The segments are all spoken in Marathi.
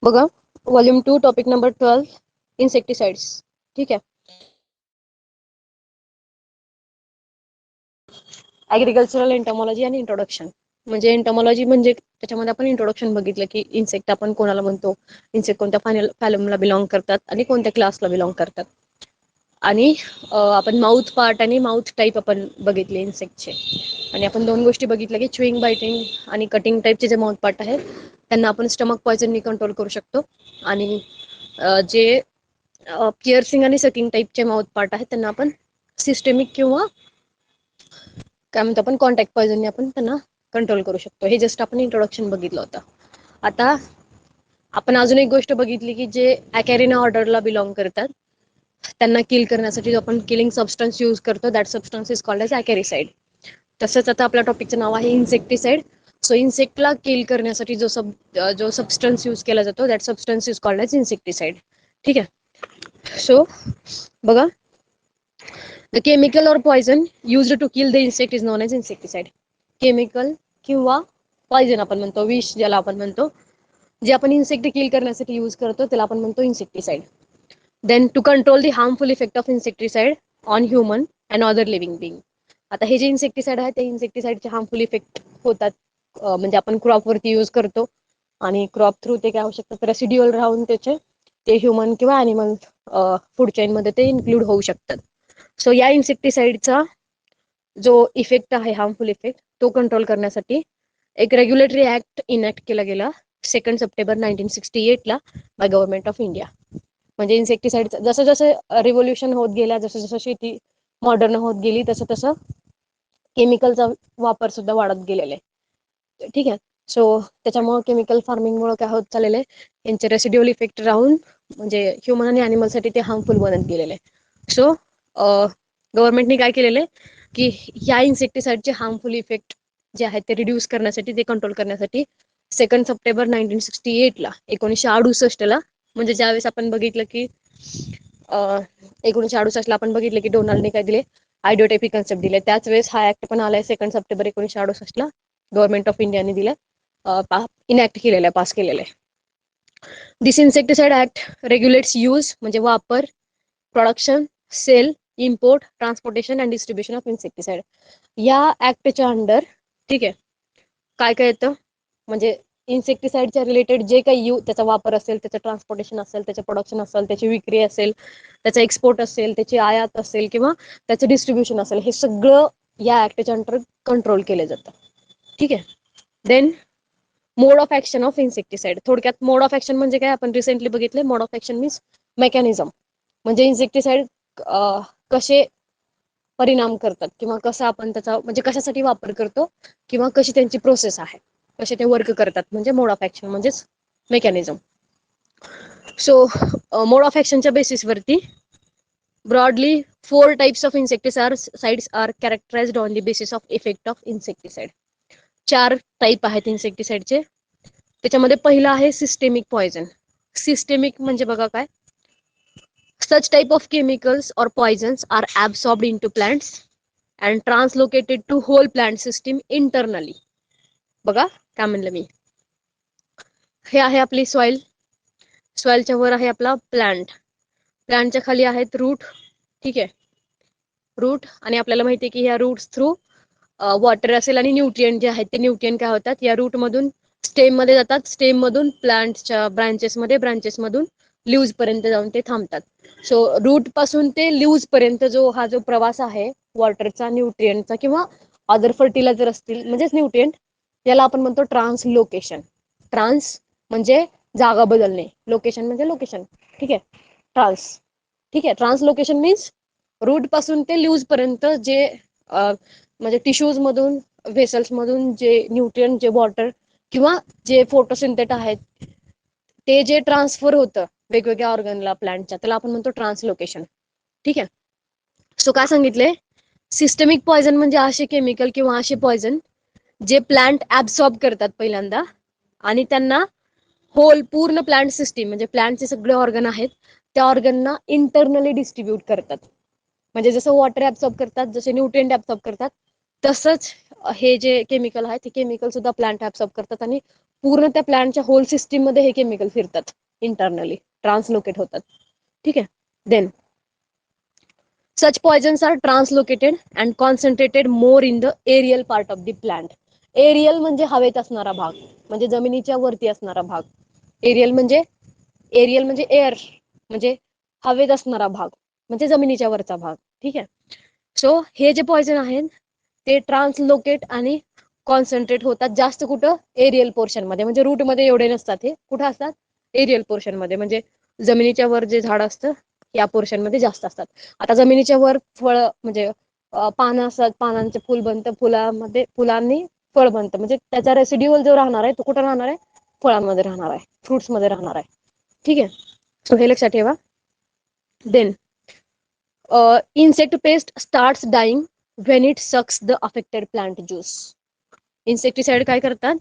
बघा, व्हॉल्यूम 2 टॉपिक नंबर 12 इन्सेक्टिसाइड्स. ठीक आहे. ऍग्रिकल्चरल एंटॉमॉलॉजी आणि इंट्रोडक्शन. म्हणजे एंटॉमॉलॉजी म्हणजे त्याच्यामध्ये आपण इंट्रोडक्शन बघितलं की इन्सेक्ट आपण कोणाला म्हणतो, इन्सेक्ट कोणत्या फॅलमला बिलॉंग करतात आणि कोणत्या क्लासला बिलॉंग करतात. आणि आपण माउथ पार्ट आणि माउथ टाईप आपण बघितले इन्सेक्टचे. आणि आपण दोन गोष्टी बघितल्या की च्युइंग, बायटिंग आणि कटिंग टाईपचे जे माउथ पार्ट आहेत त्यांना आपण स्टमक पॉयझननी कंट्रोल करू शकतो. आणि जे पिअर्सिंग आणि सकिंग टाईपचे माउथ पार्ट आहेत त्यांना आपण सिस्टेमिक किंवा काय म्हणतो आपण कॉन्टॅक्ट पॉयझननी आपण त्यांना कंट्रोल करू शकतो. हे जस्ट आपण इंट्रोडक्शन बघितलं होतं. आता आपण अजून एक गोष्ट बघितली की जे ॲकॅरिना ऑर्डरला बिलॉंग करतात त्यांना किल करण्यासाठी जो आपण किलिंग सबस्टन्स यूज करतो that substance is called as acaricide. तसंच आता आपल्या टॉपिकचं नाव आहे इन्सेक्टिसाइड. सो इन्सेक्टला किल करण्यासाठी जो सबस्टन्स यूज केला जातो that substance is called as insecticide. ठीक आहे. सो बघा, the chemical or poison used to kill the insect is known as insecticide. Chemical किंवा पॉयझन आपण म्हणतो, विष ज्याला आपण म्हणतो, जे आपण इन्सेक्ट किल करण्यासाठी यूज करतो त्याला आपण म्हणतो insecticide. Then to control the harmful effect of insecticide on human and other living being. आता हे जे इन्सेक्टिसाइड आहे ते इन्सेक्टिसाइडचे हार्मफुल इफेक्ट होतात. म्हणजे आपण क्रॉपवरती यूज करतो आणि क्रॉप थ्रू ते काय होऊ शकतात, रेसिड्युअल राहून ते ह्युमन किंवा ॲनिमल फूड चेनमध्ये ते इन्क्लूड होऊ शकतात. सो या इन्सेक्टिसाइडचा जो इफेक्ट आहे, हार्मफुल इफेक्ट, तो कंट्रोल करण्यासाठी एक रेग्युलेटरी ऍक्ट इनॅक्ट केला गेला 2 September 1968 by government of India. म्हणजे इन्सेक्टिसाइड जसं जसं रिव्होल्युशन होत गेला, जसं जसं शेती मॉडर्न होत गेली, तसं तसं केमिकलचा वापर सुद्धा वाढत गेलेला आहे. ठीक आहे. सो त्याच्यामुळे केमिकल फार्मिंगमुळे काय होत चाललेलं आहे, यांचे रेसिड्युअल इफेक्ट राहून म्हणजे ह्युमन आणि ॲनिमलसाठी ते हार्मफुल बनत गेलेले आहे. सो गव्हर्नमेंटने काय केलेलं आहे की ह्या इन्सेक्टिसाइडचे हार्मफुल इफेक्ट जे आहेत ते रिड्यूस करण्यासाठी, ते कंट्रोल करण्यासाठी 2 सप्टेंबर 1968 1968 म्हणजे ज्यावेळेस आपण बघितलं की 1968 आपण बघितलं की डोनाल्डने काय दिले, आयडिओटेपी कन्सेप्ट दिले. त्याच वेळेस हा ऍक्ट पण आलाय 2 सप्टेंबर 1968 गव्हर्नमेंट ऑफ इंडियाने दिला, इनॅक्ट केलेला आहे, पास केलेला आहे. This insecticide act regulates use म्हणजे वापर, production, sale, import, transportation and distribution of insecticide. या ऍक्टच्या अंडर ठीक आहे काय काय येतं, म्हणजे इन्सेक्टिसाइडच्या रिलेटेड जे काही त्याचा वापर असेल, त्याचं ट्रान्सपोर्टेशन असेल, त्याचं प्रोडक्शन असेल, त्याची विक्री असेल, त्याचा एक्सपोर्ट असेल, त्याची आयात असेल किंवा त्याचं डिस्ट्रीब्युशन असेल, हे सगळं या ऍक्टच्या अंडर कंट्रोल केलं जातं. ठीक आहे. Then mode of action of insecticide. थोडक्यात मोड ऑफ ऍक्शन म्हणजे काय आपण रिसेंटली बघितले. Mode of action means mechanism, म्हणजे इन्सेक्टिसाइड कसे परिणाम करतात किंवा कसा आपण त्याचा म्हणजे कशासाठी वापर करतो किंवा कशी त्यांची प्रोसेस आहे, कसे ते वर्क करतात, म्हणजे मोड ऑफ ऍक्शन म्हणजेच मेकॅनिझम. सो मोड ऑफ ऍक्शनच्या बेसिसवरती broadly 4 types of insecticides are characterized on the basis of effect of insecticide. 4 type आहेत इन्सेक्टिसाइडचे. त्याच्यामध्ये पहिला आहे सिस्टेमिक पॉयझन. सिस्टेमिक म्हणजे बघा काय, such type of chemicals or poisons are absorbed into plants and translocated to whole plant system internally. बघा काय म्हणलं मी, हे आहे आपली सॉइल, सॉइलच्या वर आहे आपला प्लांट, प्लांटच्या खाली आहेत रूट. ठीक आहे, रूट. आणि आपल्याला माहिती आहे की ह्या रूट्स थ्रू वॉटर असेल आणि न्यूट्रिएंट जे आहेत ते न्यूट्रिएंट काय होतात, या रूट मधून स्टेम मध्ये जातात, स्टेम मधून प्लांटच्या ब्रांचेसमध्ये, ब्रांचेस मधून लिव्ज पर्यंत जाऊन ते थांबतात. सो रूट पासून ते लिव्ज पर्यंत हा जो प्रवास आहे वॉटरचा, न्यूट्रिएंटचा किंवा अदर फर्टिलायझर असतील म्हणजेच न्यूट्रिएंट, याला आपण म्हणतो ट्रान्सलोकेशन. ट्रान्स म्हणजे जागा बदलणे, लोकेशन म्हणजे लोकेशन. ठीक आहे, ट्रान्स. ठीक आहे, ट्रान्सलोकेशन मीन्स रूट पासून ते लिव्ज पर्यंत जे म्हणजे टिश्यूज मधून, व्हेसल्स मधून जे न्यूट्रिएंट, जे वॉटर किंवा जे फोटोसिंथेट आहेत ते जे ट्रान्सफर होतं वेगवेगळ्या ऑर्गनला प्लांटच्या, त्याला आपण म्हणतो ट्रान्सलोकेशन. ठीक आहे. सो काय सांगितले, सिस्टमिक पॉयझन म्हणजे असे केमिकल किंवा असे पॉयझन जे प्लांट ऍब्सॉर्ब करतात पहिल्यांदा आणि त्यांना होल पूर्ण प्लांट सिस्टीम म्हणजे प्लांटचे सगळे ऑर्गन आहेत त्या ऑर्गनना इंटरनली डिस्ट्रीब्यूट करतात. म्हणजे जसं वॉटर ऍब्सॉर्ब करतात, जसे न्यूट्रिएंट ऍब्सॉर्ब करतात, तसंच हे जे केमिकल आहे ते केमिकल सुद्धा प्लांट ऍब्सॉर्ब करतात आणि पूर्ण त्या प्लांटच्या होल सिस्टीम मध्ये हे केमिकल फिरतात, इंटरनली ट्रान्सलोकेट होतात. ठीक आहे. Then such poisons are translocated and concentrated more in the aerial part of the plant. Aerial म्हणजे हवेत असणारा भाग, म्हणजे जमिनीच्या वरती असणारा भाग. एरियल म्हणजे एअर, म्हणजे हवेत असणारा भाग, म्हणजे जमिनीच्या वरचा भाग. ठीक आहे. सो हे जे पॉइझन आहेत ते ट्रान्सलोकेट आणि कॉन्सन्ट्रेट होतात जास्त कुठं, एरियल पोर्शन मध्ये. म्हणजे रूट मध्ये एवढे नसतात, हे कुठं असतात, एरियल पोर्शन मध्ये, म्हणजे जमिनीच्या वर जे झाड असतं या पोर्शन मध्ये जास्त असतात. आता जमिनीच्या वर फळ म्हणजे पानं असतात, पानांचे फुल बनतं, फुलामध्ये फुलांनी फळ बनतं, म्हणजे त्याचा रेसिड्युअल जो राहणार आहे तो कुठं राहणार आहे, फळांमध्ये राहणार आहे, फ्रुट्स मध्ये राहणार आहे. ठीक आहे. सो हे लक्षात ठेवा. Then insect pest starts dying when it sucks the affected plant juice. Insecticide काय करतात,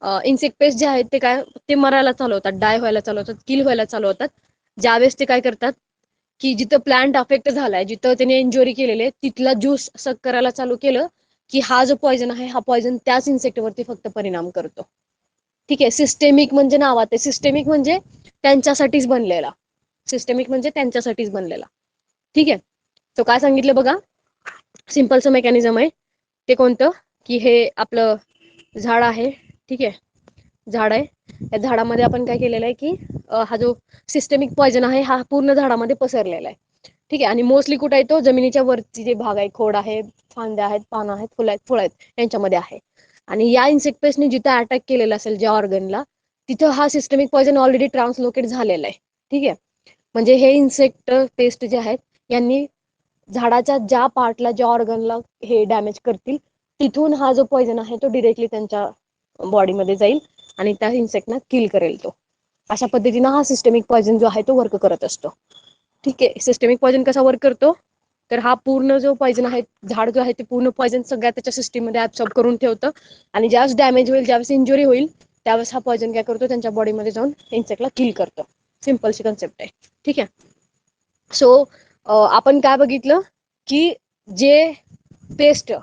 इन्सेक्ट पेस्ट जे आहेत ते काय, ते मरायला चालू होतात, डाय व्हायला चालू होतात, किल व्हायला चालू होतात ज्यावेळेस ते काय करतात की जिथं प्लांट अफेक्ट झालाय, जिथं त्याने इंजुरी केलेली आहे तिथला ज्यूस सक करायला चालू केलं की हा जो पॉइझन आहे हा पॉइझन त्याच इन्सेक्टवरती फक्त परिणाम करतो. ठीक आहे. सिस्टेमिक म्हणजे नावात आहे, सिस्टेमिक म्हणजे त्यांच्यासाठीच बनलेला, सिस्टेमिक म्हणजे त्यांच्यासाठीच बनलेला. ठीक आहे. तो काय सांगितलं बघा, सिम्पलचं मेकॅनिझम आहे ते कोणतं, की हे आपलं झाड आहे. ठीक आहे. झाड आहे, या झाडामध्ये आपण काय केलेलं आहे की हा जो सिस्टेमिक पॉइझन आहे हा पूर्ण झाडामध्ये पसरलेला आहे. ठीक आहे. आणि मोस्टली कुठे येतो, जमिनीच्या वरती जे भाग आहे, खोड आहे, फांद्या आहेत, पानं आहेत, फुलं आहेत, फळ आहेत, यांच्यामध्ये आहे. आणि या इन्सेक्ट पेस्टने जिथं अटॅक केलेला असेल ज्या ऑर्गनला, तिथं हा सिस्टेमिक पॉइझन ऑलरेडी ट्रान्सलोकेट झालेला आहे. ठीक आहे. म्हणजे हे इन्सेक्ट पेस्ट जे आहेत यांनी झाडाच्या ज्या पार्टला, ज्या ऑर्गनला हे डॅमेज करतील तिथून हा जो पॉइझन आहे तो डिरेक्टली त्यांच्या बॉडीमध्ये जाईल आणि त्या इन्सेक्टना किल करेल तो. अशा पद्धतीनं हा सिस्टेमिक पॉइझन जो आहे तो वर्क करत असतो. ठीक आहे. सिस्टेमिक पॉइझन कसा वर्क करतो, तर हा पूर्ण जो पॉइझन आहे, झाड जो आहे ते पूर्ण पॉइझन सगळ्या त्याच्या सिस्टीममध्ये ऍब्सॉर्ब करून ठेवतं आणि ज्यावेळेस डॅमेज होईल, ज्यावेळेस इंजुरी होईल त्यावेळेस हा पॉइझन काय करतो, त्यांच्या बॉडीमध्ये जाऊन इन्सेक्टला किल करतो. सिम्पलची कन्सेप्ट आहे. ठीक आहे. सो आपण काय बघितलं की जे पेस्ट,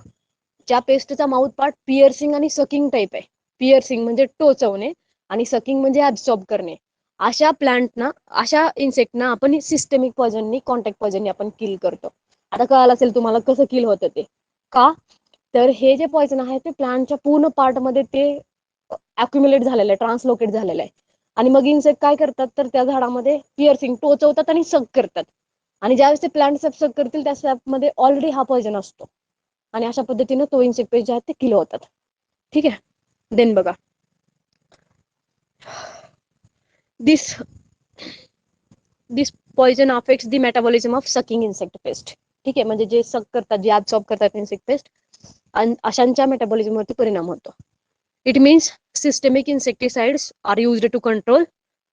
ज्या पेस्टचा माउथ पार्ट पिअर्सिंग आणि सकिंग टाईप आहे, पिअर्सिंग म्हणजे टोचवणे आणि सकिंग म्हणजे ऍब्सॉर्ब करणे, अशा प्लांटना, अशा इन्सेक्टना आपण सिस्टेमिक पॉइझननी, कॉन्टॅक्ट पॉइझननी आपण किल करतो. आता कळालं असेल तुम्हाला कसं किल होतं ते. का, तर हे जे पॉइझन आहे ते प्लांटच्या पूर्ण पार्टमध्ये ते अक्युमुलेट झालेलं आहे, ट्रान्सलोकेट झालेलं आहे. आणि मग इन्सेक्ट काय करतात, तर त्या झाडामध्ये पिअर्सिंग टोचवतात आणि सक करतात. आणि ज्यावेळेस ते प्लांट सक करतील त्या सॅपमध्ये ऑलरेडी हा पॉइझन असतो आणि अशा पद्धतीनं तो इन्सेक्ट पेस्ट जे आहेत ते किल होतात. ठीक आहे. देन बघा, this this poison affects the metabolism of sucking insect pest. ठीक आहे. म्हणजे जे सक करतात, जे ऍब्सॉर्ब करतात इन्सेक्ट पेस्ट, अशांच्या मेटाबॉलिझमवरती परिणाम होतो. It means systemic insecticides are used to control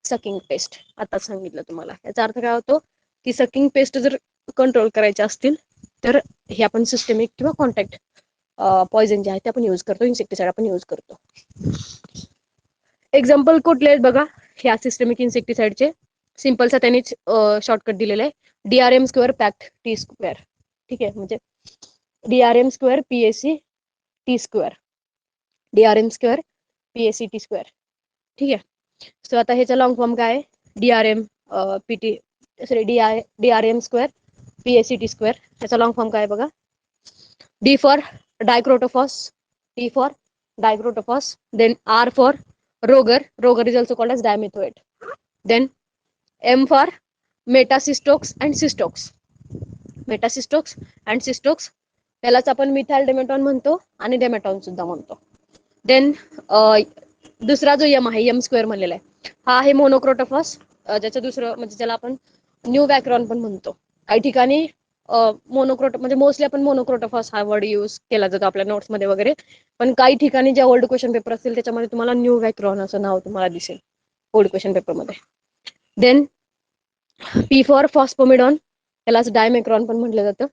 sucking pest. आता सांगितलं तुम्हाला. याचा अर्थ काय होतो की सकिंग पेस्ट जर कंट्रोल करायचे असतील तर हे आपण सिस्टेमिक किंवा कॉन्टॅक्ट पॉइझन जे आहे ते आपण यूज करतो, इन्सेक्टिसाइड आपण यूज करतो. एक्झाम्पल कुठले आहेत बघा ह्या सिस्टेमिक इन्सेक्टिसाइडचे. सिम्पलचा त्यांनीच शॉर्टकट दिलेला आहे, DRM square pact T square. ठीक आहे. म्हणजे DRM square PAC T square, DRM square PAC T square. ठीक आहे. सो आता ह्याचा लॉंग फॉर्म काय आहे, DRM PT sorry DRM square PAC T square. त्याचा लॉंग फॉर्म काय आहे बघा, D for dicrotopos, T for dicrotopos, then R for roger, roger is also called as dimethoate, then M for metacystox and cystox, metacystox and cystox, त्यालाच आपण मिथाइल डेमेटॉन म्हणतो आणि डेमेटॉन सुद्धा म्हणतो. देन दुसरा जो यम आहे, यम स्क्वेअर म्हणलेला आहे, हा आहे मोनोक्रोटोफॉस, ज्याचं दुसरं म्हणजे ज्याला आपण न्यू वॅक्रॉन पण म्हणतो. काही ठिकाणी मोनोक्रोट म्हणजे मोस्टली आपण मोनोक्रोटोफॉस हा वर्ड यूज केला जातो आपल्या नोट्समध्ये वगैरे, पण काही ठिकाणी ज्या ओल्ड क्वेश्चन पेपर असतील त्याच्यामध्ये तुम्हाला न्यू वॅक्रॉन असं नाव तुम्हाला दिसेल ओल्ड क्वेश्चन पेपरमध्ये. देन P फॉर फॉस्फोमिडॉन, त्यालाच डायमेक्रॉन पण म्हटलं जातं.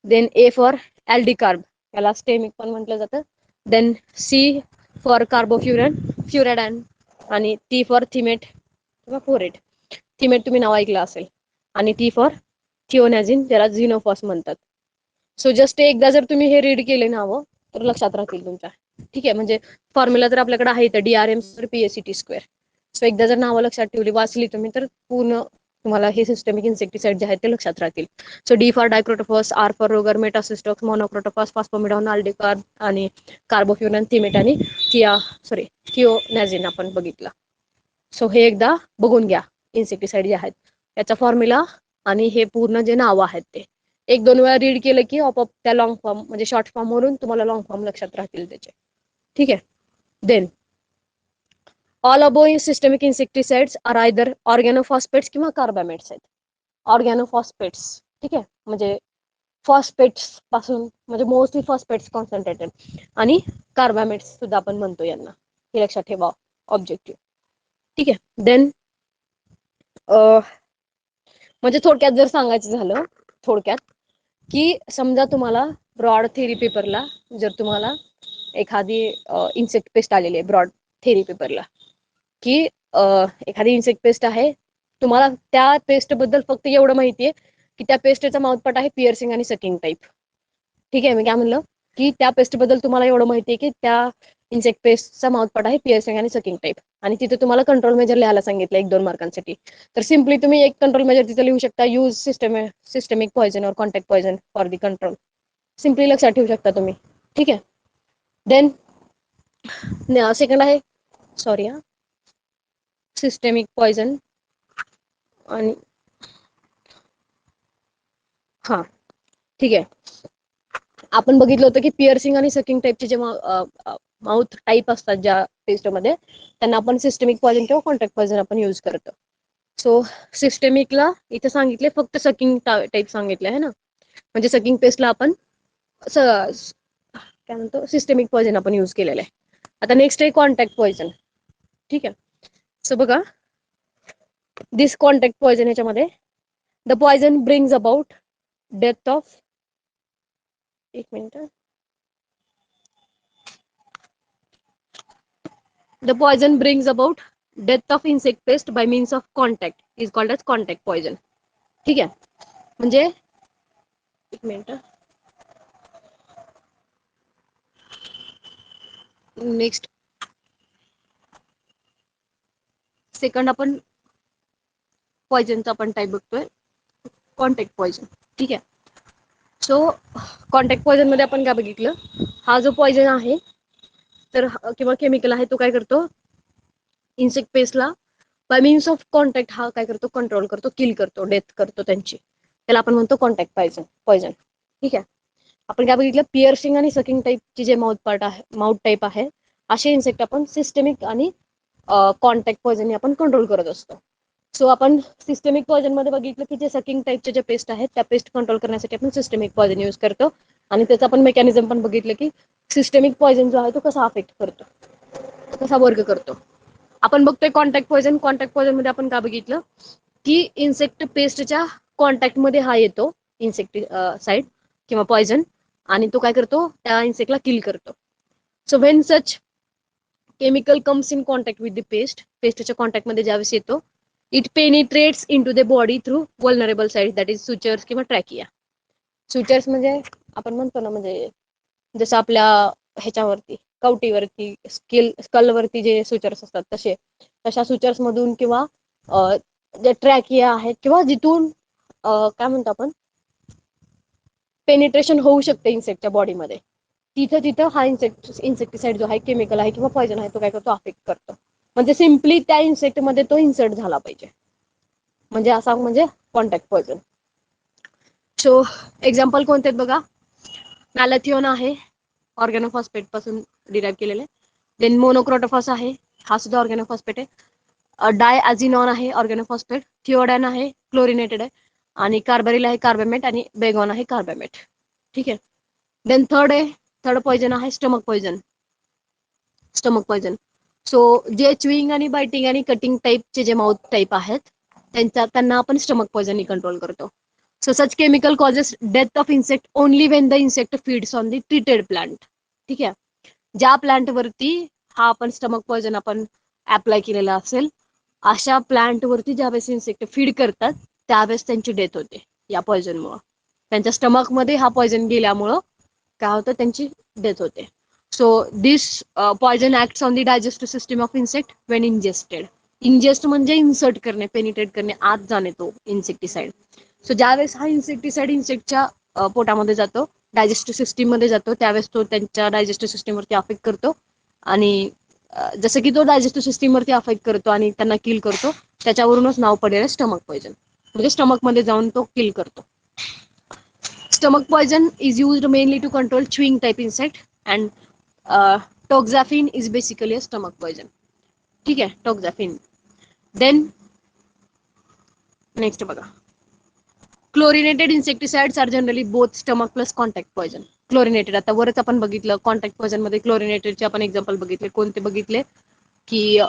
देन A फॉर ॲल्डिकार्ब, याला स्टेमिक पण म्हटलं जातं. देन C फॉर कार्बोफ्युरन, फ्युरॅडॅन, आणि T फॉर थिमेट किंवा फोरेट. थिमेट तुम्ही नाव ऐकलं असेल. आणि T फॉर थिओनॅझिन, ज्याला झिनोफॉस म्हणतात. सो जस्ट एकदा जर तुम्ही हे रीड केले नावं तर लक्षात राहतील तुमच्या. ठीक आहे, म्हणजे फॉर्म्युला तर आपल्याकडे आहे तर DRM PACT स्क्वेअर. सो एकदा जर नावं लक्षात ठेवली वाचली तुम्ही तर पूर्ण तुम्हाला हे सिस्टमिक इन्सेक्टिसाइड जे आहेत ते लक्षात राहतील. So D for dicrotophos, R for Rogor, Metasystox, monocrotophos, phosphamidon, aldicarb आणि कार्बोफ्युरॉन, थिमेट आणि थिओनॅझिन आपण बघितलं. सो हे एकदा बघून घ्या इन्सेक्टिसाइड जे आहेत त्याचा फॉर्म्युला आणि हे पूर्ण जे नावं आहेत ते एक दोन वेळा रीड केलं की आपोआप त्या लॉंग फॉर्म म्हणजे शॉर्ट फॉर्म वरून तुम्हाला लॉंग फॉर्म लक्षात राहतील त्याचे. ठीक आहे. देन ऑल अबो सिस्टमिक इन्सेक्टिसाइड्स आर आयदर ऑर्गॅनोफॉस्फेट्स किंवा कार्बामेट्स आहेत. ऑर्गॅनोफॉस्फेट्स, ठीक आहे, म्हणजे फॉस्फेट्स पासून म्हणजे मोस्टली फॉस्फेट्स कॉन्सन्ट्रेटेड आणि कार्बामेट्स सुद्धा आपण म्हणतो यांना. हे लक्षात ठेवा ऑब्जेक्टिव्ह. ठीक आहे. देन म्हणजे थोडक्यात जर सांगायचं झालं थोडक्यात की समजा तुम्हाला ब्रॉड थेरी पेपरला जर तुम्हाला एखादी इन्सेक्ट पेस्ट आलेली आहे ब्रॉड थेरी पेपरला की एखादी इन्सेक्ट पेस्ट आहे, तुम्हाला त्या पेस्ट बद्दल फक्त एवढं माहितीये की त्या पेस्टचा माउथपार्ट आहे पिअर्सिंग आणि सकिंग टाईप. ठीक आहे, मी काय म्हणलं की त्या पेस्ट बद्दल तुम्हाला एवढं माहितीये की त्या इन्सेक्ट पेस्टचा माउथपार्ट आहे पिअर्सिंग आणि सकिंग टाईप आणि तिथे तुम्हाला कंट्रोल मेजर लिहायला सांगितलं 1-2 मार्कांसाठी. तर सिम्पली तुम्ही एक कंट्रोल मेजर तिथे लिहू शकता, यूज सिस्टमिक पॉइझन और contact poison for the control. Simply लक्षात ठेवू शकता तुम्ही. ठीक आहे. देन सेकंड आहे सॉरी सिस्टमिक पॉइझन आणि हा ठीक आहे. आपण बघितलं होतं की पिअर्सिंग आणि सकिंग टाईपचे जे माउथ टाईप असतात ज्या पेस्टमध्ये त्यांना आपण सिस्टमिक पॉइझन किंवा कॉन्टॅक्ट पॉइझन आपण यूज करतो. सो सिस्टमिकला इथे सांगितले फक्त सकिंग टाईप सांगितले आहे ना, म्हणजे सकिंग पेस्टला आपण काय म्हणतो सिस्टमिक पॉइझन आपण यूज केलेलं आहे. आता नेक्स्ट आहे कॉन्टॅक्ट पॉइझन. ठीक आहे. सो बघा दिस कॉन्टॅक्ट पॉइझन याच्यामध्ये the poison brings about death of एक minute. The poison brings about death of insect pest by means of contact is called as contact poison. ठीक आहे. म्हणजे एक मिनिट नेक्स्ट सेकंड आपण पॉइझनचा आपण टाईप बघतोय कॉन्टॅक्ट पॉइझन. ठीक आहे. सो कॉन्टॅक्ट पॉइझन मध्ये आपण काय बघितलं, हा जो पॉइझन आहे तर किंवा केमिकल आहे तो काय करतो इन्सेक्ट पेस्टला बाय मीन्स ऑफ कॉन्टॅक्ट हा काय करतो कंट्रोल करतो, किल करतो, डेथ करतो त्यांची. त्याला आपण म्हणतो कॉन्टॅक्ट पॉइझन. ठीक आहे. आपण काय बघितलं पिअर्सिंग आणि सकिंग टाईपचे जे माउथ टाईप आहे असे इन्सेक्ट आपण सिस्टमिक आणि कॉन्टॅक्ट पॉइझन आपण कंट्रोल करत असतो. सो आपण सिस्टमिक पॉइझन मध्ये बघितलं की जे सकिंग टाईपचे जे पेस्ट आहेत त्या पेस्ट कंट्रोल करण्यासाठी आपण सिस्टमिक पॉइझन यूज करतो आणि त्याचा आपण मेकॅनिझम पण बघितलं की सिस्टमिक पॉइझन जो आहे तो कसा अफेक्ट करतो, कसा वर्क करतो. आपण बघतोय कॉन्टॅक्ट पॉइझन. कॉन्टॅक्ट पॉइझन मध्ये आपण काय बघितलं की इन्सेक्ट पेस्टच्या कॉन्टॅक्ट मध्ये हा येतो इन्सेक्ट साइड किंवा पॉइझन आणि तो काय करतो त्या इन्सेक्टला किल करतो. So when such chemical comes in contact with the पेस्टच्या कॉन्टॅक्ट मध्ये ज्यावेळेस येतो it penetrates into the body through vulnerable side that is sutures किंवा ट्रॅकिया. सुचर्स म्हणजे आपण म्हणतो ना म्हणजे जसं आपल्या ह्याच्यावरती कवटीवरती स्कलवरती जे सुचर्स असतात तसे तशा सुचर्स मधून किंवा जे ट्रॅकिया आहेत किंवा जिथून काय म्हणतो आपण पेनिट्रेशन होऊ शकते इन्सेक्टच्या बॉडीमध्ये तिथं हा इन्सेक्टिसाइड जो आहे केमिकल आहे किंवा पॉइझन आहे तो काय करतो अफेक्ट करतो. म्हणजे सिम्पली त्या इन्सेक्ट मध्ये तो इन्सर्ट झाला पाहिजे, म्हणजे असा म्हणजे कॉन्टॅक्ट पॉइझन. सो एक्झाम्पल कोणते आहेत बघा, मॅलॅथिओन आहे ऑर्गॅनोफॉस्फेट पासून डिराईव्ह केलेले. देन मोनोक्रोटोफॉस आहे, हा सुद्धा ऑर्गॅनोफॉस्फेट आहे. डायॲझिनॉन आहे ऑर्गॅनोफॉस्फेट. थिओडॅन आहे क्लोरिनेटेड आहे आणि कार्बारिल आहे कार्बामेट आणि बेगॉन आहे कार्बामेट. ठीक आहे. देन थर्ड पॉइझन आहे stomach poison. Stomach poison so जे च्युइंग आणि बायटिंग आणि कटिंग टाईपचे जे माउथ टाईप आहेत त्यांना आपण स्टमक पॉइझन कंट्रोल करतो. So such chemical causes death of insect only Wien the insect feeds on the treated plant. ठीक आहे. ज्या प्लांट वरती हा आपण स्टमक पॉइझन आपण अप्लाय केलेला असेल अशा प्लांट वरती ज्यावेळेस इन्सेक्ट फीड करतात त्यावेळेस त्यांची डेथ होते या पॉइझनमुळे. त्यांच्या स्टमकमध्ये हा पॉयझन गेल्यामुळं काय होतं, त्यांची डेथ होते. So this poison acts on the digestive system of insect Wien ingested. Ingest म्हणजे इन्सर्ट करणे, पेनिट्रेट करणे, आत जाणे तो इन्सेक्टिसाइड. सो ज्यावेळेस हा इन्सेक्टिसाइड इन्सेक्टच्या पोटामध्ये जातो, डायजेस्टिव्ह सिस्टीम मध्ये जातो, त्यावेळेस तो त्यांच्या डायजेस्टिव्ह सिस्टीमवरती अफेक्ट करतो. आणि जसं की तो डायजेस्टिव्ह सिस्टीमवरती अफेक्ट करतो आणि त्यांना किल करतो, त्याच्यावरूनच नाव पडलेलं स्टमक पॉयझन. म्हणजे स्टमक मध्ये जाऊन तो किल करतो. Stomach poison is used mainly to control chewing type insect, and toxaphene is basically a stomach poison. ठीक है, toxaphene. Then next बघा, chlorinated insecticides are generally both stomach plus contact poison. Chlorinated, आता वरच आपण बघितलं कॉन्टॅक्ट पॉयझन मध्ये क्लोरिनेटेडचे आपण एक्झाम्पल बघितले. कोणते बघितले की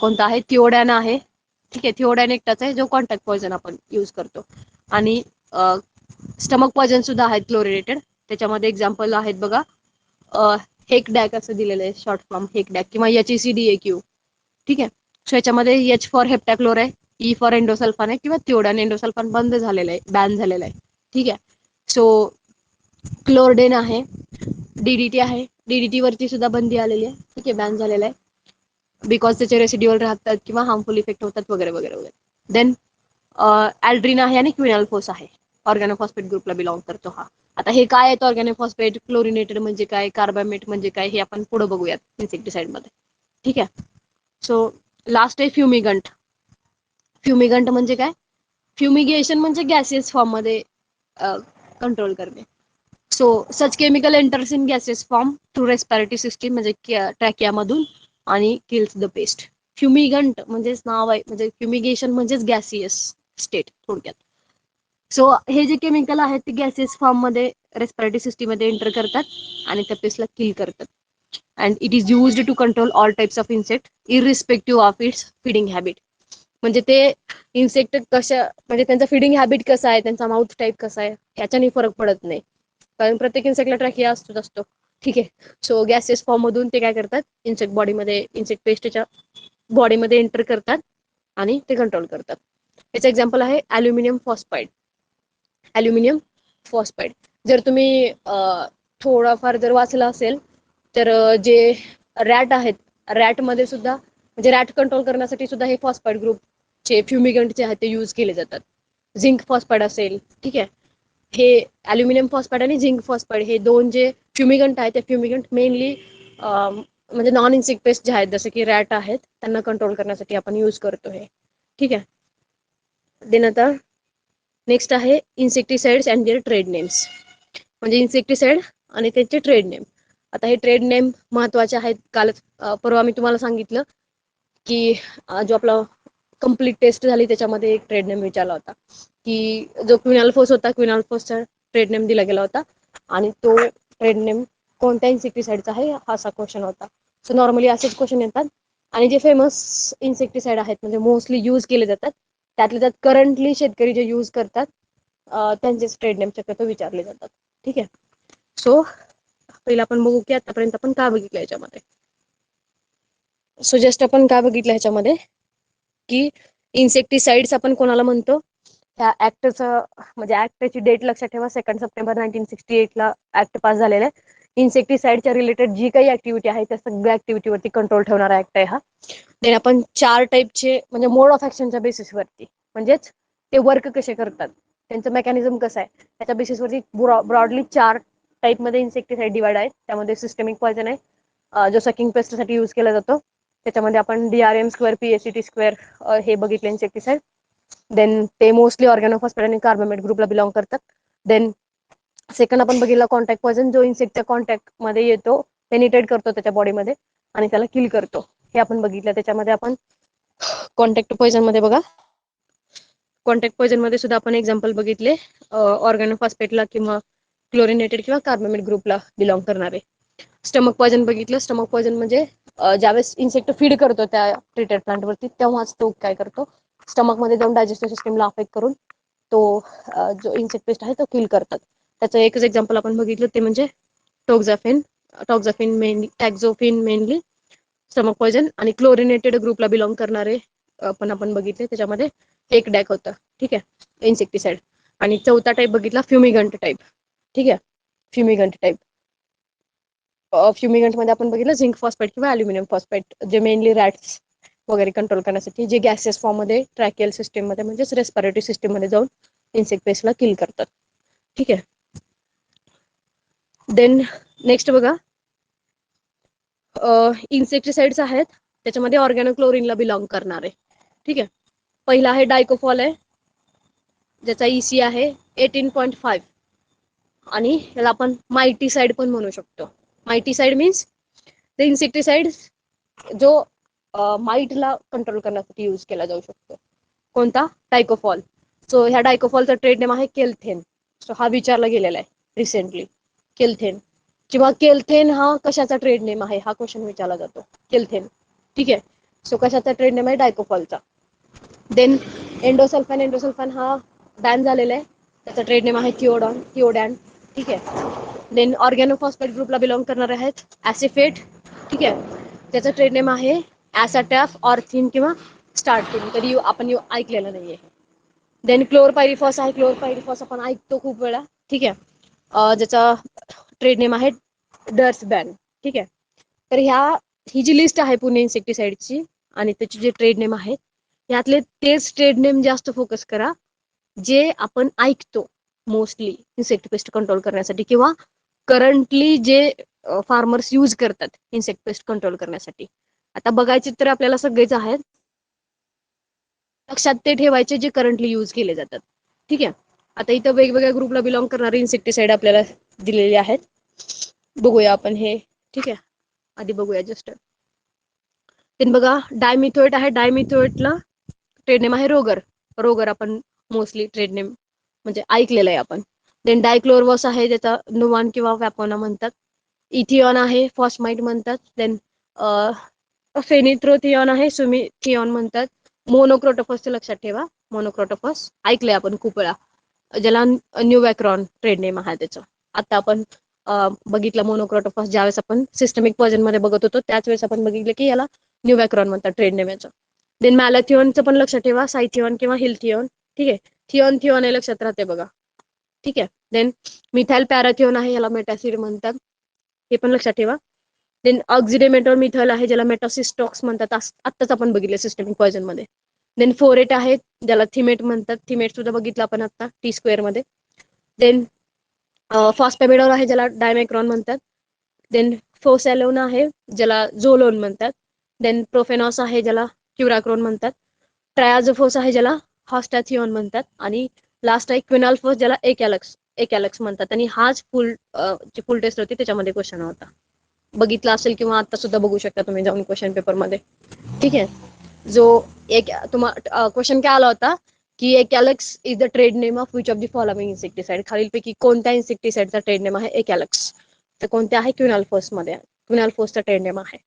कोणता आहे, थिओडॅन आहे. ठीक आहे, थिओडॅन एकटाच आहे जो कॉन्टॅक्ट पॉयझन आपण यूज करतो. आणि स्टमक पॉयझन सुद्धा आहेत क्लोरिनेटेड. त्याच्यामध्ये एक्झाम्पल आहेत बघा, हेकडॅक असं दिलेलं आहे, शॉर्ट फॉर्म हेकडॅक किंवा HECDAQ. ठीक आहे, सो याच्यामध्ये H फॉर हेप्टॅक्लोर आहे, E फॉर एंडोसल्फान आहे, किंवा थिओडॅन. एंडोसल्फान बंद झालेलं आहे, बॅन झालेलं आहे. ठीक आहे, सो क्लोरडेन आहे, DDT आहे. DDT वरती सुद्धा बंदी आलेली आहे. ठीक आहे, बॅन झालेलं आहे, बिकॉज त्याचे रेसिड्युअल राहतात किंवा हार्मफुल इफेक्ट होतात वगैरे वगैरे वगैरे. देन ॲल्ड्रिन आहे आणि क्विनाल्फोस आहे, ऑर्गॅनोफॉस्फेट ग्रुपला बिलॉंग करतो हा. आता हे काय आहेत ऑर्गॅनोफॉस्फेट, क्लोरिनेटेड म्हणजे काय, कार्बामेट म्हणजे काय, हे आपण पुढे बघूयात इन्सेक्टिसाइड मध्ये. ठीक आहे, सो लास्ट आहे फ्युमिगंट. फ्युमिगंट म्हणजे काय, फ्युमिगेशन म्हणजे गॅसेस फॉर्म मध्ये कंट्रोल करणे. So such chemical enters in gases form through respiratory system, म्हणजे ट्रॅकियामधून, आणि किल्स द पेस्ट. फ्युमिगंट म्हणजेच नाव आहे, म्हणजे फ्युमिगेशन म्हणजेच गॅसियस स्टेट थोडक्यात. सो हे जे केमिकल आहेत ते गॅसेस फॉर्म मध्ये रेस्पिरेटरी सिस्टीम मध्ये एंटर करतात आणि त्या पेस्टला किल करतात. And it is used to control all types of insect irrespective of its feeding habit. म्हणजे ते इन्सेक्ट कशा, म्हणजे त्यांचा फीडिंग हॅबिट कसा आहे, त्यांचा माउथ टाईप कसा आहे, ह्याच्याने फरक पडत नाही, कारण प्रत्येक इन्सेक्टला ट्रॅकिया असतो. ठीक आहे, सो गॅसेस फॉर्म मधून ते काय करतात, इन्सेक्ट बॉडीमध्ये, इन्सेक्ट पेस्टच्या बॉडीमध्ये एंटर करतात आणि ते कंट्रोल करतात. याचं एक्झाम्पल आहे ॲल्युमिनियम फॉस्फाईड. ॲल्युमिनियम फॉस्फाईड जर तुम्ही थोडाफार जर वाचलं असेल तर जे रॅट आहेत, रॅटमध्ये सुद्धा, म्हणजे रॅट कंट्रोल करण्यासाठी सुद्धा हे फॉस्फाईड ग्रुपचे फ्युमिगंट जे आहेत ते यूज केले जातात. झिंक फॉस्फाईड असेल, ठीक आहे, हे ॲल्युमिनियम फॉस्फाईड आणि झिंक फॉस्फाईड हे दोन जे फ्युमिगंट आहेत, ते फ्युमिगंट मेनली म्हणजे नॉन इन्सेक्ट पेस्ट जे आहेत, जसे की रॅट आहेत, त्यांना कंट्रोल करण्यासाठी आपण यूज करतो हे. ठीक आहे, देन आता नेक्स्ट आहे insecticides and their trade names. म्हणजे इन्सेक्टिसाइड आणि त्याचे ट्रेड नेम. आता हे ट्रेड नेम महत्वाचे आहेत. कालच परवा मी तुम्हाला सांगितलं की जो आपला कम्प्लीट टेस्ट झाली त्याच्यामध्ये एक ट्रेड नेम विचारला होता की जो क्विनाल्फोस होता, क्विनाल्फोसचा ट्रेड नेम दिला गेला होता आणि तो ट्रेड नेम कोणत्या इन्सेक्टिसाइडचा आहे असा क्वेश्चन होता. सो नॉर्मली असेच क्वेश्चन येतात. आणि जे फेमस इन्सेक्टिसाइड आहेत, म्हणजे मोस्टली यूज केले जातात, त्यातले त्यात करंटली शेतकरी जे यूज करतात त्यांचेच ट्रेड नेम शक्यतो विचारले जातात. ठीक आहे, सो पहिला आपण बघू की आतापर्यंत आपण काय बघितलं याच्यामध्ये. सो जस्ट आपण काय बघितलं ह्याच्यामध्ये की इन्सेक्टिसाइड्स आपण कोणाला म्हणतो, ह्या ऍक्टचं, म्हणजे ऍक्टची डेट लक्षात ठेवा, 2 सप्टेंबर 1968 ला ऍक्ट पास झालेला आहे. इन्सेक्टिसाइडच्या रिलेटेड जी काही ऍक्टिव्हिटी आहे त्या सगळ्या ऍक्टिव्हिटीवरती कंट्रोल ठेवणारा ऍक्ट आहे हा. देन आपण 4 टाईपचे, म्हणजे मोड ऑफ ऍक्शनच्या बेसिसवरती, म्हणजेच ते वर्क कसे करतात, त्यांचं मेकॅनिझम कसं आहे, त्याच्या बेसिसवरती ब्रॉडली 4 टाईपमध्ये इन्सेक्टिसाइड डिवाइड आहेत. त्यामध्ये सिस्टेमिक पॉयझन आहे, जो सकिंग पेस्टसाठी यूज केला जातो. त्याच्यामध्ये आपण DRM स्क्वेअर, PACT स्क्वेअर हे बघितले इन्सेक्टिसाइड. देन ते मोस्टली ऑर्गॅनोफॉस्फेट आणि कार्बामेट ग्रुपला बिलॉंग करतात. देन सेकंड आपण बघितला कॉन्टॅक्ट पॉयझन, जो इन्सेक्टच्या कॉन्टॅक्ट मध्ये येतो, पेनिट्रेट करतो त्याच्या बॉडीमध्ये आणि त्याला किल करतो, हे आपण बघितलं. त्याच्यामध्ये आपण कॉन्टॅक्ट पॉयझन मध्ये बघा, कॉन्टॅक्ट पॉयझन मध्ये सुद्धा आपण एक्झाम्पल बघितले, ऑर्गॅनोफॉस्फेटला किंवा क्लोरिनेटेड किंवा कार्बामेट ग्रुपला बिलॉंग करणारे. स्टमक पॉयझन बघितलं. स्टमक पॉयझन म्हणजे ज्यावेळेस इन्सेक्ट फीड करतो त्या ट्रीटेड प्लांटवरती, तेव्हाच तो काय करतो, स्टमक मध्ये जाऊन डायजेस्टिव्ह सिस्टमला अफेक्ट करून तो जो इन्सेक्ट पेस्ट आहे तो किल करतात. त्याचं एकच एक्झाम्पल आपण बघितलं, ते म्हणजे टॉक्झाफेन. टॅक्झोफिन मेनली स्टमक पॉयझन. आणि क्लोरिनेटेड ग्रुपला बिलॉंग करणारे पण आपण बघितले, त्याच्यामध्ये हेकडॅक होतं. ठीक आहे, इन्सेक्टिसाइड. आणि चौथा टाईप बघितला फ्युमिगंट टाईप. ठीक आहे, फ्युमिगंट टाईप. फ्युमिगंट मध्ये आपण बघितलं झिंक फॉस्फेट किंवा अल्युमिनियम फॉस्फेट, जे मेनली रॅट्स वगैरे कंट्रोल करण्यासाठी, जे गॅसेस फॉर्म मध्ये ट्रॅकियल सिस्टीम मध्ये म्हणजेच रेस्पिरेटरी सिस्टीम मध्ये जाऊन इन्सेक्ट पेस्टला किल करतात. ठीक आहे. देन नेक्स्ट बघा, इन्सेक्टिसाइड्स आहेत त्याच्यामध्ये ऑर्गॅनोक्लोरिनला बिलॉंग करणारे. ठीक आहे. पहिला आहे डायकोफॉल आहे, ज्याचा EC आहे 18.5 आणि याला आपण मायटीसाइड पण म्हणू शकतो. मायटीसाइड मीन्स द इन्सेक्टिसाइड जो माईटला कंट्रोल करण्यासाठी यूज केला जाऊ शकतो. कोणता? डायकोफॉल. सो ह्या डायकोफॉलचा ट्रेड नेम आहे केलथेन. सो हा विचारला गेलेला आहे रिसेंटली, केलथेन किंवा केलथेन हा कशाचा ट्रेड नेम आहे हा क्वेश्चन विचारला जातो. केलथेन. ठीक आहे. सो कशाचा ट्रेड नेम आहे? डायकोफॉलचा. देन एंडोसल्फान हा बॅन झालेला आहे, त्याचा ट्रेड नेम आहे थिओडॅन. ठीक आहे. देन ऑर्गॅनोफॉस्फेट ग्रुपला बिलॉंग करणारे आहेत ऍसिफेट. ठीक आहे, त्याचा ट्रेड नेम आहे ऍसाटॅफ, ऑर्थिन किंवा स्टार्टिन. कधी आपण ऐकलेलं नाहीये. देन क्लोरपायरिफॉस आहे, क्लोरपायरिफॉस आपण ऐकतो खूप वेळा. ठीक आहे, ज्याचा ट्रेड नेम आहे डर्स बॅन. ठीक आहे. तर ही जी लिस्ट आहे पुणे इन्सेक्टिसाइडची आणि त्याचे जे ट्रेड नेम आहेत, यातले तेच ट्रेड नेम जास्त फोकस करा जे आपण ऐकतो मोस्टली इन्सेक्ट पेस्ट कंट्रोल करण्यासाठी किंवा करंटली जे फार्मर्स यूज करतात इन्सेक्ट पेस्ट कंट्रोल करण्यासाठी. आता बघायचे तर आपल्याला सगळेच आहेत, लक्षात ते ठेवायचे जे करंटली यूज केले जातात. ठीक आहे. आता इथं वेगवेगळ्या ग्रुपला बिलॉंग करणारे इन्सेक्टिसाइड आपल्याला दिलेले आहेत. बघूया आपण हे. ठीक आहे, आधी बघूया जस्ट. देन बघा, डायमिथोएट आहे. डायमिथोएटला ट्रेड नेम आहे रोगर. रोगर आपण मोस्टली ट्रेड नेम म्हणजे ऐकलेलं आहे आपण. देन डायक्लोरवॉस आहे, ज्याचा नुवान किंवा वॅपोना म्हणतात. इथिऑन आहे, फॉस्माइट म्हणतात. देन फेनिथ्रोथिऑन आहे, सुमिथिऑन म्हणतात. मोनोक्रोटोफॉसचं लक्षात ठेवा, मोनोक्रोटोफॉस ऐकलंय आपण खूप वेळा, ज्याला न्यूवॅक्रॉन ट्रेड नेम आहे त्याचं. आता आपण बघितलं मोनोक्रोटोफॉस ज्यावेळेस आपण सिस्टमिक वर्जन मध्ये बघत होतो, त्याच वेळेस आपण बघितलं की याला न्यूवॅक्रॉन म्हणतात ट्रेड नेम याचं. देन मॅलाथिओनचं पण लक्षात ठेवा, सायथिओन किंवा हिलथिओन. ठीक आहे, थिओन हे लक्षात राहते बघा. ठीक आहे. देन मिथाइल पॅराथिओन आहे, याला मेटासिड म्हणतात, हे पण लक्षात ठेवा. देन ऑक्झिडेमेटर मिथाइल आहे, ज्याला मेटासिस्टॉक्स म्हणतात, आत्ताच आपण बघितलं सिस्टमिक वर्जन मध्ये. देन फोरेट आहे, ज्याला थिमेट म्हणतात. थिमेट सुद्धा बघितलं आपण आता T² मध्ये. देन फॉस्फॅमिडॉल आहे, ज्याला डायमॅक्रॉन म्हणतात. देन फोसॅलोन आहे, ज्याला झोलोन म्हणतात. देन प्रोफेनॉस आहे, ज्याला क्युराक्रोन म्हणतात. ट्रायाझोफोस आहे, ज्याला हॉस्टॅथिओन म्हणतात. आणि लास्ट आहे क्विनाल्फोस, ज्याला एकॅलक्स म्हणतात. आणि हाच जी फुल टेस्ट होती त्याच्यामध्ये क्वेश्चन होता, बघितला असेल किंवा आता सुद्धा बघू शकता तुम्ही जाऊन क्वेश्चन पेपर मध्ये. ठीक आहे. जो एक तुम्हाला क्वेश्चन काय आला होता की Ekalux is the trade name of which of the following insecticide. खालीलपैकी कोणत्या इन्सेक्टिसाइडचा ट्रेड नेम आहे एकॅलक्स? तर कोणत्या आहे? क्विनाल्फोस मध्ये. क्विनाल्फोसचा ट्रेड नेम आहे.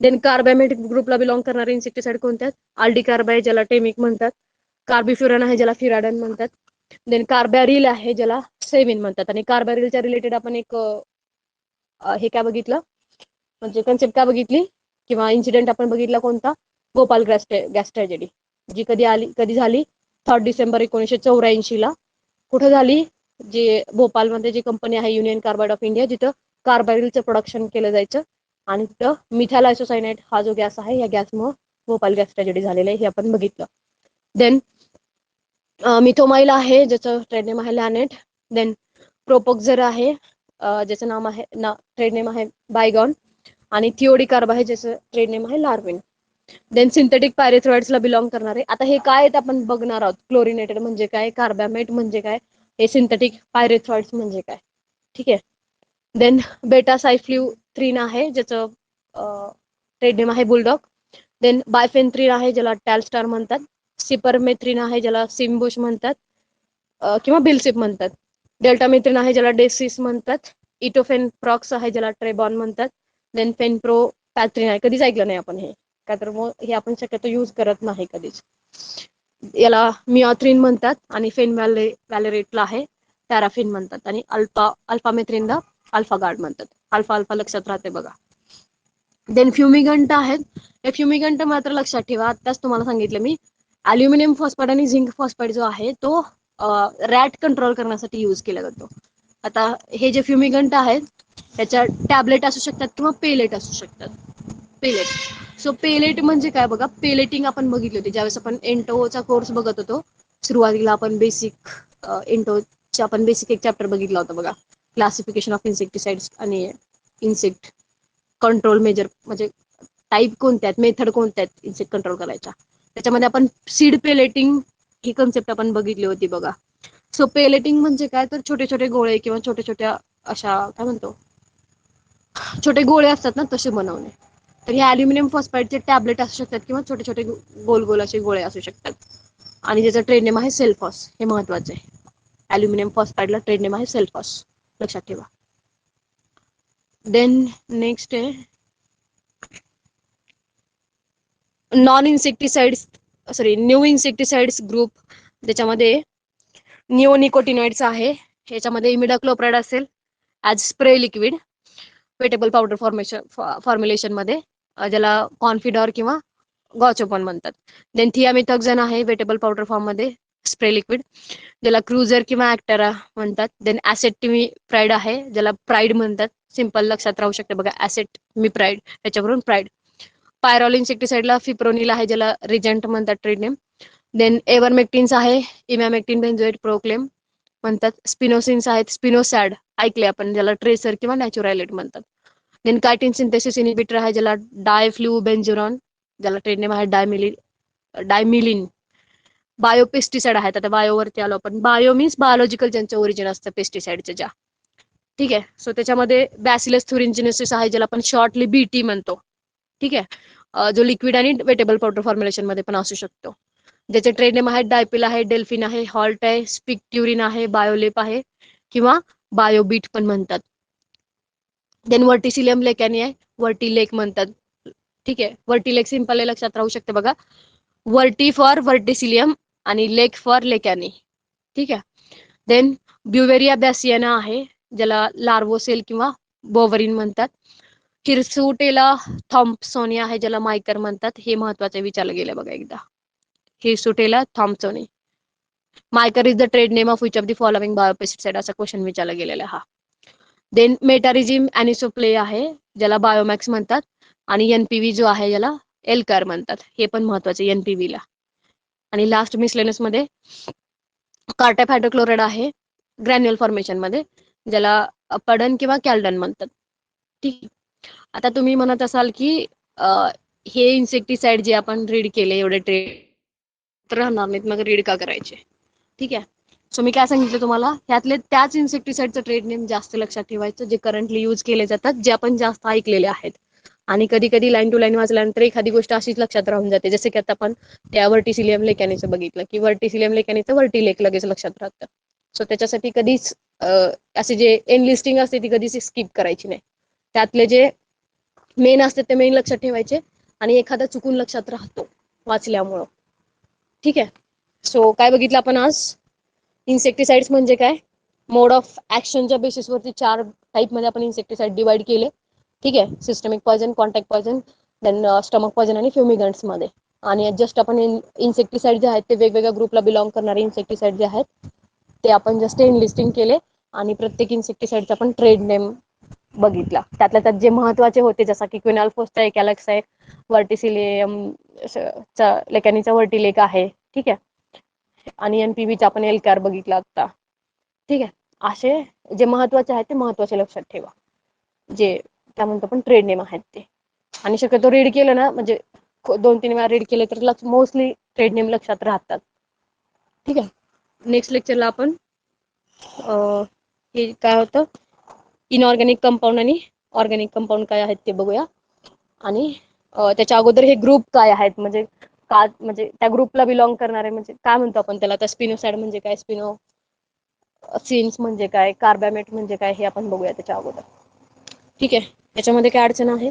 देन कार्बामेट ग्रुपला बिलॉंग करणारे इन्सेक्टिसाइड कोणते आहेत? आल्डिकार्बाय, ज्याला टेमिक म्हणतात. कार्बिफ्युरन आहे, ज्याला फिराडन म्हणतात. देन कार्बॅरिल आहे, ज्याला सेविन म्हणतात. आणि कार्बॅरिलच्या रिलेटेड आपण एक हे काय बघितलं, म्हणजे कन्सेप्ट काय बघितली किंवा इन्सिडेंट आपण बघितला कोणता? भोपाल गॅस ट्रॅजेडी, जी कधी झाली 3 डिसेंबर 1984 कुठं झाली? जे भोपालमध्ये जी कंपनी आहे युनियन कार्बाइड ऑफ इंडिया, जिथं कार्बारिलचं प्रोडक्शन केलं जायचं आणि तिथं मिथाइल आयसोसायनाइड हा जो गॅस आहे, या गॅसमुळे भोपाल गॅस ट्रॅजेडी झालेली आहे, हे आपण बघितलं. देन मिथोमाइल आहे, ज्याचं ट्रेड नेम आहे लॅनेट. देन प्रोपोक्झर आहे, ज्याचं नाम आहे ट्रेड नेम आहे बायगॉन. आणि थिओडिकार्ब आहे, ज्याचं ट्रेड नेम आहे लार्विन. देन सिंथेटिक पायरेथ्रॉइड्सला बिलॉंग करणारे. आता हे काय आहेत आपण बघणार आहोत. क्लोरिनेटेड म्हणजे काय, कार्बामेट म्हणजे काय, हे सिंथेटिक पायरेथ्रॉइड्स म्हणजे काय. ठीक आहे. देन बेटा सायफ्ल्युथ्रीन आहे, ज्याचं ट्रेड नेम आहे बुलडॉग. देन बायफेन्थ्रीन आहे, ज्याला टॅलस्टार म्हणतात. सिपरमेथ्रिन आहे, ज्याला सिम्बुश म्हणतात किंवा बिलसिप म्हणतात. डेल्टामेथ्रिन आहे, ज्याला डेसिस म्हणतात. इटोफेनप्रॉक्स आहे, ज्याला ट्रेबॉन म्हणतात. देन फेनप्रोपॅथ्रिन आहे, कधीच ऐकलं नाही आपण हे, का तर मग हे आपण शक्यतो यूज करत नाही कधीच. याला मिऑथ्रिन म्हणतात. आणि फेनवॅलेरेटला आहे पॅराफिन म्हणतात. आणि अल्फामेथ्रिनला अल्फा गार्ड म्हणतात. अल्फा लक्षात राहते बघा. देन फ्युमिगंट आहेत. हे फ्युमिगंट मात्र लक्षात ठेवा, आत्ताच तुम्हाला सांगितलं मी, अल्युमिनियम फॉस्फाईड आणि झिंक फॉस्फाईड जो आहे तो रॅट कंट्रोल करण्यासाठी यूज केला जातो. आता हे जे फ्युमिगंट आहेत त्याच्या टॅबलेट असू शकतात किंवा पेलेट असू शकतात. पेलेट. सो पेलेट म्हणजे काय बघा, पेलेटिंग आपण बघितली होती ज्यावेळेस आपण एंटोचा कोर्स बघत होतो. सुरुवातीला आपण बेसिक एंटोचे आपण बेसिक एक चॅप्टर बघितला होता बघा, क्लासिफिकेशन ऑफ इन्सेक्टिसाइड्स आणि इन्सेक्ट कंट्रोल मेजर, म्हणजे टाईप कोणत्या आहेत, मेथड कोणत्या आहेत इन्सेक्ट कंट्रोल करायच्या. त्याच्यामध्ये आपण सीड पेलेटिंग ही कन्सेप्ट आपण बघितली होती बघा. सो पेलेटिंग म्हणजे काय, तर छोटे छोटे गोळे किंवा छोट्या छोट्या अशा काय म्हणतो, छोटे गोळे असतात ना तसे बनवणे. तर हे अल्युमिनियम फॉस्फाईडचे टॅबलेट असू शकतात किंवा छोटे छोटे गोल गोल असे गोळे असू शकतात. आणि ज्याचं ट्रेड नेम आहे सेल्फॉस, हे महत्वाचं आहे. अल्युमिनियम फॉस्फाईडला ट्रेड नेम आहे सेल्फॉस, लक्षात ठेवा. देन नेक्स्ट आहे non insecticides, sorry new insecticides group. त्याच्यामध्ये निओनिकोटिनॉइड्स आहे. ह्याच्यामध्ये इमिडाक्लोप्राइड असेल as spray liquid wettable powder formulation मध्ये, ज्याला कॉन्फिडॉर किंवा गॉचोपॉन म्हणतात. देन थियामिथॉक्झन आहे वेटेबल पावडर फॉर्म मध्ये स्प्रे लिक्विड, ज्याला क्रुझर किंवा ऍक्टेरा म्हणतात. देन ॲसेटमिप्राइड आहे ज्याला प्राइड म्हणतात. सिंपल लक्षात राहू शकते बघा, ॲसेटमिप्राइड त्याच्यावरून प्राइड. पायरॉल इन्सेक्टिसाइडला फिप्रोनिल आहे ज्याला रिजंट म्हणतात ट्रेड नेम. देन एव्हरमेक्टिन्स आहे, इमॅमेक्टिन बेन्झोएट प्रोक्लेम म्हणतात. स्पिनोसिन्स आहेत, स्पिनोसॅड ऐकले आपण ज्याला ट्रेसर किंवा नॅचुरॅलेट म्हणतात. देन कायटिन सिंथेसिस इनिबिटर आहे ज्याला डायफ्ल्यूबेन्झुरॉन, ज्याला ट्रेड नेम आहे डायमिलिन. बायोपेस्टिसाइड आहेत, आता बायोवरती आलो आपण. बायो मीन्स बायोलॉजिकल ज्यांचं ओरिजिन असतं पेस्टिसाइडचं ज्या, ठीक आहे. सो त्याच्यामध्ये बॅसिलस थुरिंजिनेसिस आहे ज्याला आपण शॉर्टली बीटी म्हणतो, ठीक आहे, जो लिक्विड आणि वेटेबल पावडर फॉर्म्युलेशन मध्ये पण असू शकतो. ज्याचे ट्रेड नेम आहेत डायपिल आहे, डेल्फिन आहे, हॉल्ट आहे, स्पिक्ट्युरिन आहे, बायोलेप आहे किंवा बायोबीट पण म्हणतात. देन वर्टिसिलियम लेकॅनी आहे, वर्टिलेक म्हणतात, ठीक आहे. वर्टिलेक सिंपल लक्षात राहू शकते बघा, वर्टी फॉर वर्टिसिलियम आणि लेक फॉर लेकॅनी, ठीक आहे. देन ब्युवेरिया बॅसियाना आहे ज्याला लार्वोसेल किंवा बोवरिन म्हणतात. हिरसुटेला थॉम्पसोनी आहे ज्याला मायकर म्हणतात. हे महत्वाचे विचारलं गेलं बघा एकदा, Hirsutella thompsonii. Mycar is the trade name of which of the following biopesticide, असा क्वेश्चन विचारला गेलेला हा. देन मेटारिझिम अॅनिसोप्ले आहे ज्याला बायोमॅक्स म्हणतात. आणि एनपीव्ही जो आहे याला एलकार म्हणतात, हे पण महत्वाचे एनपीव्ही ला. आणि लास्ट मिसलेनस मध्ये कार्टाप हायड्रोक्लोराइड आहे ग्रॅन्युअल फॉर्मेशन मध्ये, ज्याला पडन किंवा कॅल्डन म्हणतात, ठीक. आता तुम्ही म्हणत असाल की हे इन्सेक्टिसाइड जे आपण रीड केले एवढे ट्रेड राहणार नाहीत, मग रीड का करायचे, ठीक आहे. सो मी काय सांगितलं तुम्हाला, ह्यातले त्याच इन्सेक्टिसाइडचं ट्रेड नेम जास्त लक्षात ठेवायचं जे करंटली यूज केले जातात, जे आपण जास्त ऐकलेले आहेत. आणि कधी कधी लाईन टू लाईन वाचल्यानंतर एखादी गोष्ट अशीच लक्षात राहून जाते, जसे की आता आपण त्या वर्टिसिलियम लेकॅनीचं बघितलं की वर्टिसिलियम लेकॅनीचं वर्टिलेक लगेच लक्षात राहतं. सो त्याच्यासाठी कधीच असे जे एनलिस्टिंग असते ती कधीच स्किप करायची नाही. त्यातले जे मेन असते ते मेन लक्षात ठेवायचे आणि एखादा चुकून लक्षात राहतो वाचल्यामुळं, ठीक आहे. सो काय बघितलं आपण आज, इन्सेक्टिसाइड्स म्हणजे काय, मोड ऑफ ऍक्शनच्या बेसिसवरती 4 टाईपमध्ये आपण इन्सेक्टिसाइड डिवाइड केले, ठीक आहे. Systemic poison, contact poison, then stomach poison आणि फ्युमिगंट्स मध्ये. आणि जस्ट आपण इन्सेक्टिसाइड जे आहेत ते वेगवेगळ्या ग्रुपला बिलॉंग करणारे इन्सेक्टिसाइड जे आहेत ते आपण जस्ट इनलिस्टिंग केले आणि प्रत्येक इन्सेक्टिसाइडचा आपण ट्रेड नेम बघितला. त्यातल्या त्यात जे महत्वाचे होते जसं की क्विनाल्फोसचा एकॅलॅक्स आहे, वर्टिसिलियम लेकॅनीचा वर्टिलेक आहे, ठीक आहे. आणि एनपीव्हीचा आपण एलकार बघितला आता, ठीक आहे. असे जे महत्वाचे आहेत ते महत्वाचे लक्षात ठेवा, जे काय म्हणतो आपण ट्रेड नेम आहेत ते. आणि शक्यतो रीड केलं ना, म्हणजे 2-3 वेळा रीड केले तर मोस्टली ट्रेड नेम लक्षात राहतात, ठीक आहे. नेक्स्ट लेक्चरला आपण हे काय होतं इनऑर्गॅनिक कंपाऊंड आणि ऑर्गॅनिक कंपाऊंड काय आहेत ते बघूया. आणि त्याच्या अगोदर हे ग्रुप काय आहेत, म्हणजे का, म्हणजे त्या ग्रुपला बिलॉंग करणारे म्हणजे काय म्हणतो आपण त्याला, तर स्पिनोसाइड म्हणजे काय, स्पिनोसिन्स म्हणजे काय, कार्बामेट म्हणजे काय, हे आपण बघूया त्याच्या अगोदर, ठीक आहे. याच्यामध्ये काय अडचण आहे